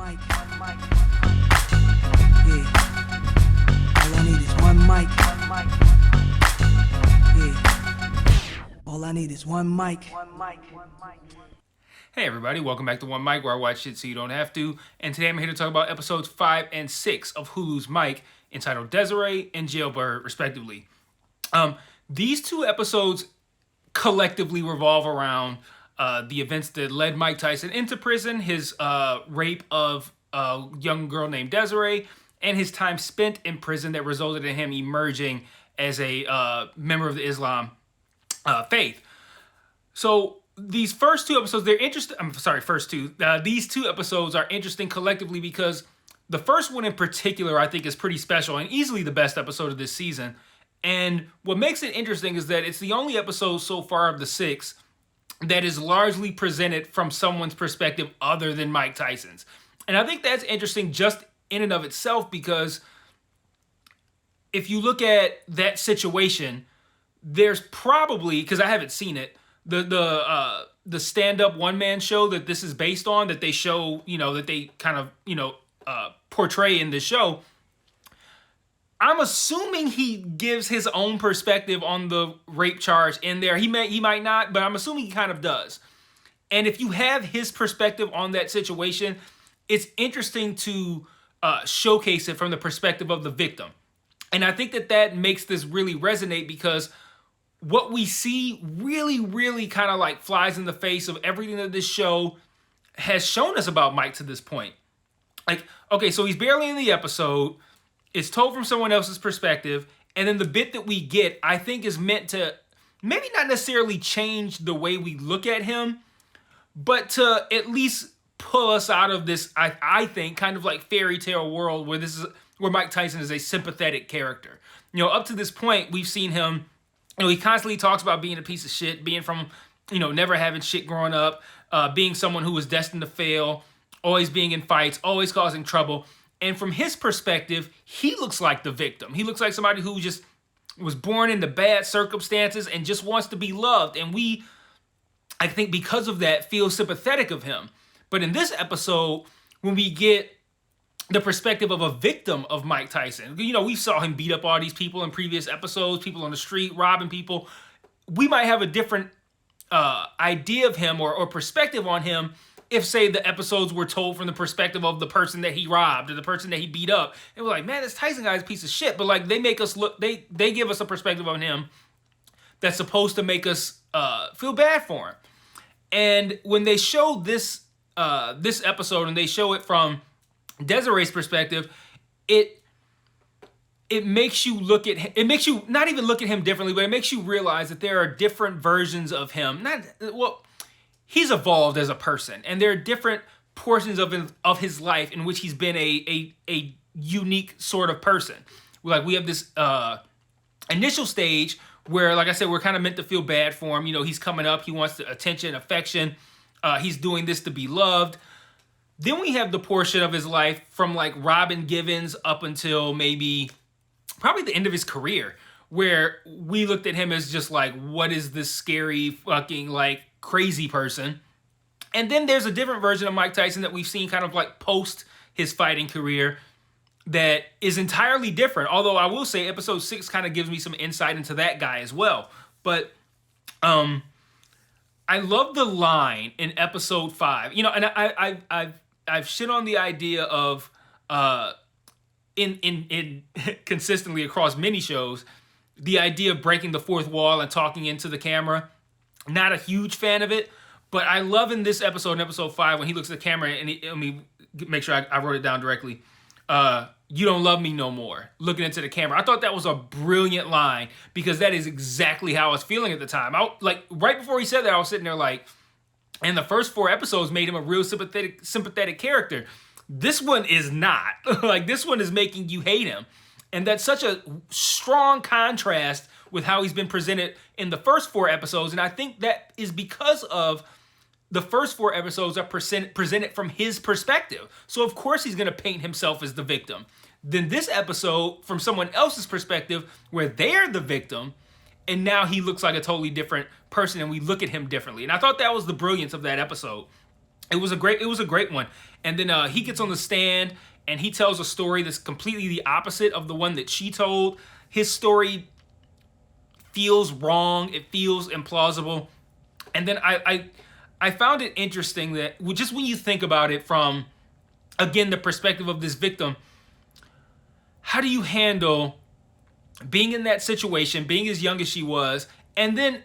mic. Yeah. All I need is one mic. Yeah. All I need is one mic. Hey everybody, welcome back to One Mic, where I watch shit so you don't have to. And today I'm here to talk about episodes 5 and 6 of Hulu's Mike, entitled Desiree and Jailbird, respectively. These two episodes collectively revolve around the events that led Mike Tyson into prison, his rape of a young girl named Desiree, and his time spent in prison that resulted in him emerging as a member of the Islam faith. So these first two episodes, they're interesting. These two episodes are interesting collectively because the first one in particular, I think, is pretty special and easily the best episode of this season. And what makes it interesting is that it's the only episode so far of the 6 that is largely presented from someone's perspective other than Mike Tyson's. And I think that's interesting just in and of itself because if you look at that situation, there's probably, because I haven't seen it, the stand-up one-man show that this is based on, that they show, that they kind of, portray in this show, I'm assuming he gives his own perspective on the rape charge in there. He might not, but I'm assuming he kind of does. And if you have his perspective on that situation, it's interesting to showcase it from the perspective of the victim. And I think that makes this really resonate because what we see really, really kind of like flies in the face of everything that this show has shown us about Mike to this point. Like, okay, so he's barely in the episode. It's told from someone else's perspective. And then the bit that we get, I think, is meant to maybe not necessarily change the way we look at him, but to at least pull us out of this, I think, kind of like fairy tale world where Mike Tyson is a sympathetic character. Up to this point, we've seen him, he constantly talks about being a piece of shit, being from, never having shit growing up, being someone who was destined to fail, always being in fights, always causing trouble. And from his perspective, he looks like the victim. He looks like somebody who just was born into bad circumstances and just wants to be loved. And we, I think because of that, feel sympathetic of him. But in this episode, when we get the perspective of a victim of Mike Tyson, we saw him beat up all these people in previous episodes, people on the street, robbing people. We might have a different idea of him or perspective on him if, say, the episodes were told from the perspective of the person that he robbed or the person that he beat up. And we're like, man, this Tyson guy's a piece of shit. But like, they make us look, they give us a perspective on him that's supposed to make us feel bad for him. And when they show this episode and they show it from Desiree's perspective, it makes you look at him, it makes you not even look at him differently, but it makes you realize that there are different versions of him. He's evolved as a person, and there are different portions of his life in which he's been a unique sort of person. Like, we have this initial stage where, like I said, we're kind of meant to feel bad for him. He's coming up, he wants the attention, affection, he's doing this to be loved. Then we have the portion of his life from like Robin Givens up until probably the end of his career, where we looked at him as just like, what is this scary fucking like crazy person? And then there's a different version of Mike Tyson that we've seen kind of like post his fighting career that is entirely different. Although I will say episode 6 kind of gives me some insight into that guy as well. But I love the line in episode 5, and I've shit on the idea of in consistently across many shows, the idea of breaking the fourth wall and talking into the camera. Not a huge fan of it, but I love in this episode, in episode 5, when he looks at the camera and let me make sure I wrote it down directly. You don't love me no more. Looking into the camera. I thought that was a brilliant line because that is exactly how I was feeling at the time. Right before he said that, I was sitting there like, and the first 4 episodes made him a real sympathetic character. This one is not. Like, this one is making you hate him. And that's such a strong contrast with how he's been presented in the first 4 episodes. And I think that is because of the first 4 episodes are presented from his perspective. So of course he's going to paint himself as the victim. Then this episode, from someone else's perspective, where they're the victim, and now he looks like a totally different person and we look at him differently. And I thought that was the brilliance of that episode. It was a great one. And then he gets on the stand and he tells a story that's completely the opposite of the one that she told. His story feels wrong. It feels implausible. And then I found it interesting that just when you think about it from, again, the perspective of this victim, how do you handle being in that situation, being as young as she was, and then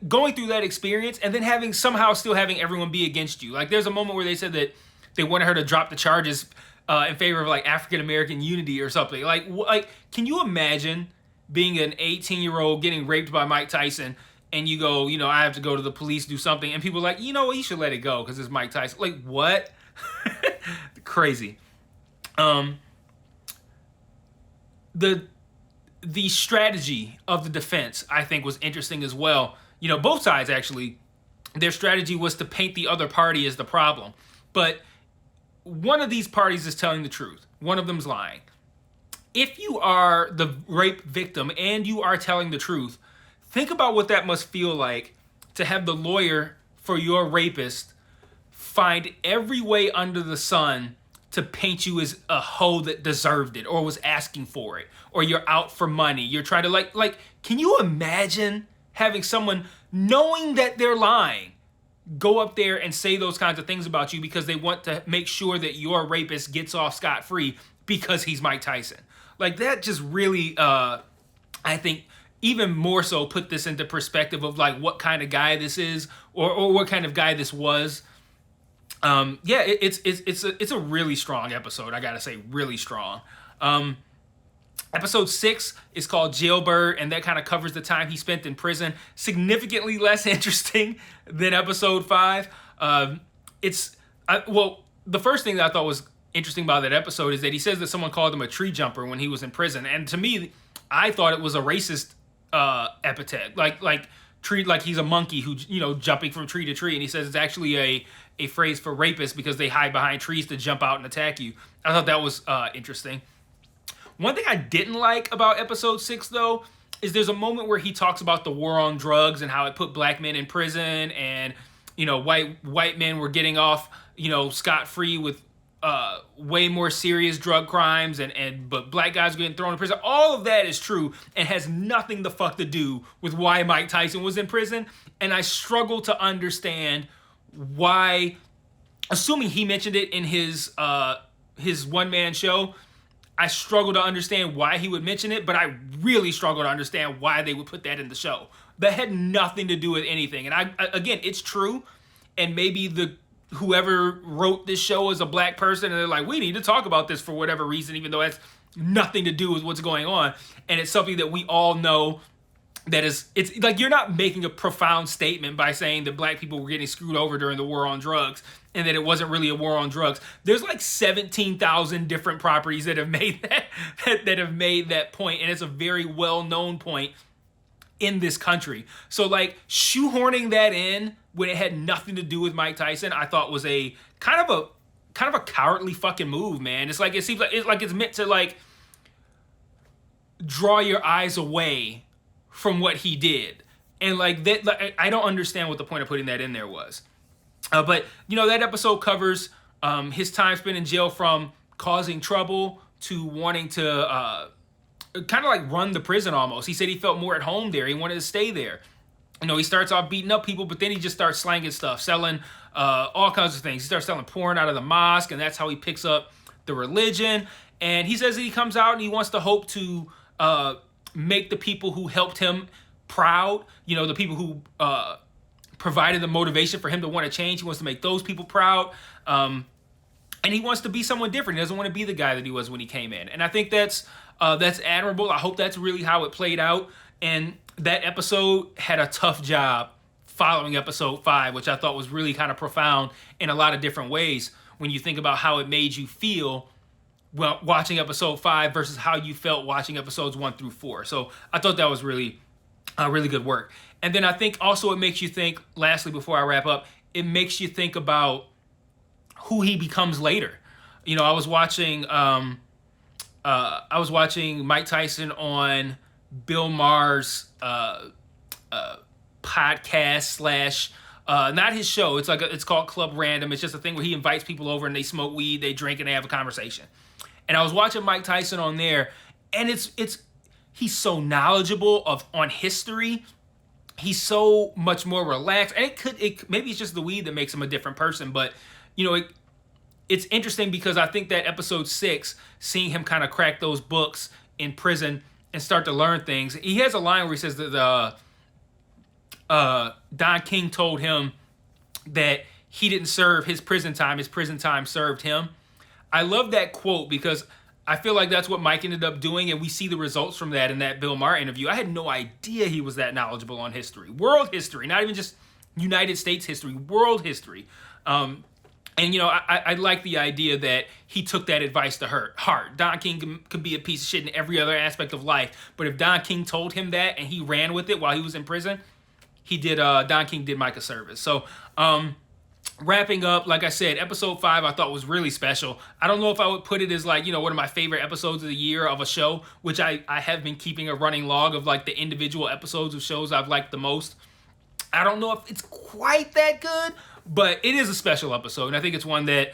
going through that experience, and then still having everyone be against you? Like, there's a moment where they said that they wanted her to drop the charges in favor of like African American unity or something. Like, can you imagine being an 18-year-old getting raped by Mike Tyson, and you go, I have to go to the police, do something, and people are like, you should let it go because it's Mike Tyson. Like, what? Crazy. The strategy of the defense, I think, was interesting as well. Both sides, actually, their strategy was to paint the other party as the problem. But one of these parties is telling the truth. One of them's lying. If you are the rape victim and you are telling the truth, think about what that must feel like to have the lawyer for your rapist find every way under the sun to paint you as a hoe that deserved it or was asking for it, or you're out for money. You're trying to like, can you imagine having someone, knowing that they're lying, go up there and say those kinds of things about you because they want to make sure that your rapist gets off scot-free because he's Mike Tyson? Like, that just really, I think, even more so put this into perspective of like what kind of guy this is, or what kind of guy this was. It's a really strong episode. I gotta say, really strong. Episode 6 is called Jailbird, and that kind of covers the time he spent in prison. Significantly less interesting than episode 5. The first thing that I thought was interesting about that episode is that he says that someone called him a tree jumper when he was in prison, and to me, I thought it was a racist epithet, like he's a monkey who jumping from tree to tree, and he says it's actually a phrase for rapists because they hide behind trees to jump out and attack you. I thought that was interesting. One thing I didn't like about episode 6, though, is there's a moment where he talks about the war on drugs and how it put black men in prison, and white men were getting off scot-free with way more serious drug crimes, but black guys were getting thrown in prison. All of that is true and has nothing the fuck to do with why Mike Tyson was in prison. And I struggle to understand why, assuming he mentioned it in his one-man show, I struggle to understand why he would mention it, but I really struggle to understand why they would put that in the show. That had nothing to do with anything. And again, it's true, and maybe whoever wrote this show is a black person, and they're like, we need to talk about this for whatever reason, even though that's nothing to do with what's going on. And it's something that we all know that it's like, you're not making a profound statement by saying that black people were getting screwed over during the war on drugs and that it wasn't really a war on drugs. There's like 17,000 different properties that have made that have made that point, and it's a very well-known point in this country. So like, shoehorning that in when it had nothing to do with Mike Tyson, I thought was a kind of a cowardly fucking move, man. It's like, it seems like it's meant to like draw your eyes away from what he did, and like that, like, I don't understand what the point of putting that in there was. But that episode covers his time spent in jail, from causing trouble to wanting to kind of like run the prison almost. He said he felt more at home there. He wanted to stay there. He starts off beating up people, but then he just starts slanging stuff, selling all kinds of things. He starts selling porn out of the mosque, and that's how he picks up the religion. And he says that he comes out and he wants to hope to make the people who helped him proud. The people who provided the motivation for him to want to change. He wants to make those people proud. And he wants to be someone different. He doesn't want to be the guy that he was when he came in. And I think that's admirable. I hope that's really how it played out. And that episode had a tough job following episode 5, which I thought was really kind of profound in a lot of different ways when you think about how it made you feel watching episode 5 versus how you felt watching episodes 1 through 4. So I thought that was really good work. And then I think also it makes you think, lastly, before I wrap up, it makes you think about who he becomes later. I was watching Mike Tyson on Bill Maher's podcast Not his show. It's called Club Random. It's just a thing where he invites people over and they smoke weed, they drink, and they have a conversation. And I was watching Mike Tyson on there, and he's so knowledgeable on history. He's so much more relaxed, and maybe it's just the weed that makes him a different person. But it's interesting because I think that episode 6, seeing him kind of crack those books in prison and start to learn things. He has a line where he says that Don King told him that he didn't serve his prison time served him. I love that quote because I feel like that's what Mike ended up doing, and we see the results from that in that Bill Maher interview. I had no idea he was that knowledgeable on history. World history, not even just United States history, world history. I like the idea that he took that advice to heart. Don King could be a piece of shit in every other aspect of life, but if Don King told him that and he ran with it while he was in prison, Don King did Mike a service. So, wrapping up, like I said, episode 5 I thought was really special. I don't know if I would put it as one of my favorite episodes of the year of a show, which I have been keeping a running log of the individual episodes of shows I've liked the most. I don't know if it's quite that good, but it is a special episode, and I think it's one that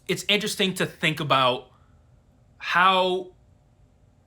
it's interesting to think about how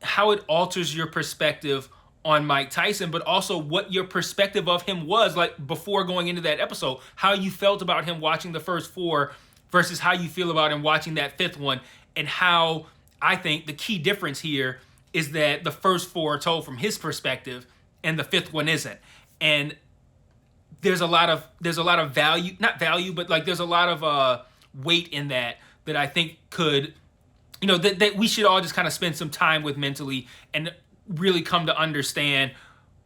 it alters your perspective on Mike Tyson, but also what your perspective of him was before going into that episode, how you felt about him watching the first 4 versus how you feel about him watching that 5th one, and how I think the key difference here is that the first 4 are told from his perspective and the 5th one isn't. And there's a lot of value, not value, but there's a lot of weight in that I think could, that we should all just kind of spend some time with mentally and really come to understand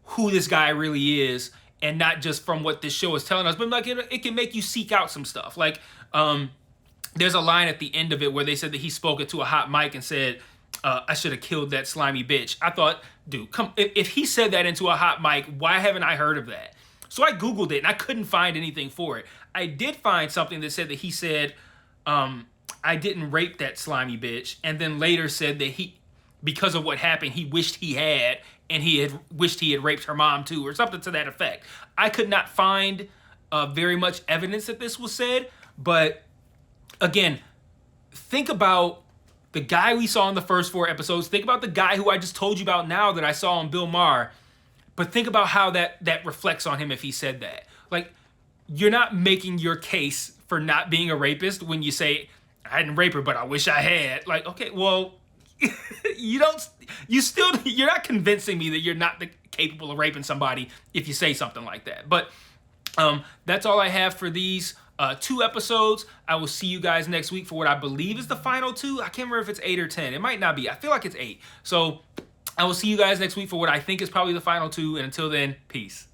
who this guy really is, and not just from what this show is telling us, but it can make you seek out some stuff. There's a line at the end of it where they said that he spoke it to a hot mic and said, I should have killed that slimy bitch. I thought, dude, if he said that into a hot mic, why haven't I heard of that? So I Googled it and I couldn't find anything for it. I did find something that said that he said, I didn't rape that slimy bitch, and then later said that because of what happened, he wished he had, and he had wished he had raped her mom too, or something to that effect. I could not find very much evidence that this was said, but again, think about the guy we saw in the first 4 episodes. Think about the guy who I just told you about now that I saw on Bill Maher, but think about how that reflects on him if he said that. You're not making your case for not being a rapist when you say, I didn't rape her, but I wish I had. Okay, well, you're not convincing me that you're not capable of raping somebody if you say something like that. But that's all I have for these 2 episodes. I will see you guys next week for what I believe is the final 2. I can't remember if it's 8 or 10. It might not be. I feel like it's 8. So I will see you guys next week for what I think is probably the final 2. And until then, peace.